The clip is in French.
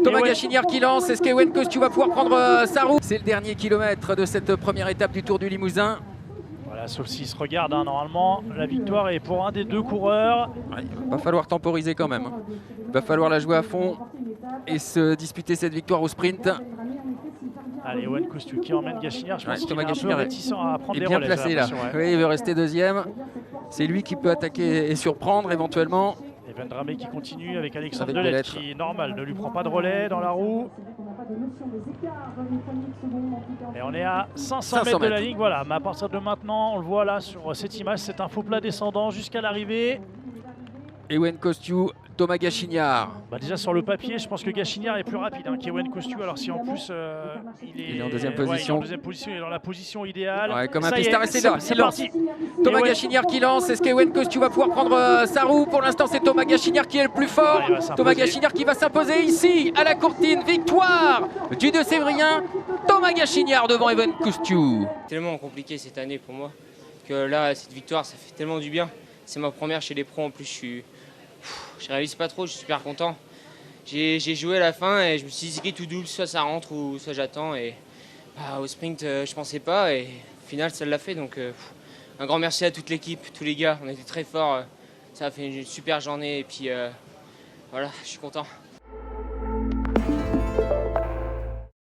Thomas Gachinière qui lance. Est-ce qu'Ewen Kostiou va pouvoir prendre sa roue? C'est le dernier kilomètre de cette première étape du Tour du Limousin. Voilà, sauf s'il se regarde, hein, normalement, la victoire est pour un des deux coureurs. Ouais, il va falloir temporiser quand même. Il va falloir la jouer à fond et se disputer cette victoire au sprint. Allez, Ewen Kostiou qui emmène Gachinière. Je pense qu'il est un peu réticent à prendre il des est bien relais. placé là. Oui, il veut rester deuxième. C'est lui qui peut attaquer et surprendre éventuellement. Et Vendrame qui continue avec Alexandre Delettre qui, normal, ne lui prend pas de relais dans la roue. Et on est à 500 mètres de la ligne. Voilà, mais à partir de maintenant, on le voit là sur cette image, c'est un faux plat descendant jusqu'à l'arrivée. Ewen Kostiou, Thomas Gachinière. Bah déjà sur le papier, je pense que Gachinière est plus rapide hein, qu'Ewen Kostiou. Alors si en plus il est en deuxième position. Il est dans la position idéale. Ouais, comme un pistard, et c'est là, c'est parti. Thomas Gachinière qui lance. Est-ce qu'Ewen Kostiou va pouvoir prendre sa roue? Pour l'instant, c'est Thomas Gachinière qui est le plus fort. Thomas Gachinière qui va s'imposer ici à la Courtine. Victoire du Deux-Sévrien. Thomas Gachinière devant Ewen Kostiou. Tellement compliqué cette année pour moi que là, cette victoire, ça fait tellement du bien. C'est ma première chez les pros en plus. Je réalise pas trop, je suis super content. J'ai joué à la fin et je me suis dit c'est tout double, soit ça rentre ou soit j'attends. Et au sprint, je pensais pas et au final ça l'a fait. Donc un grand merci à toute l'équipe, tous les gars, on était très forts. Ça a fait une super journée et puis voilà, je suis content.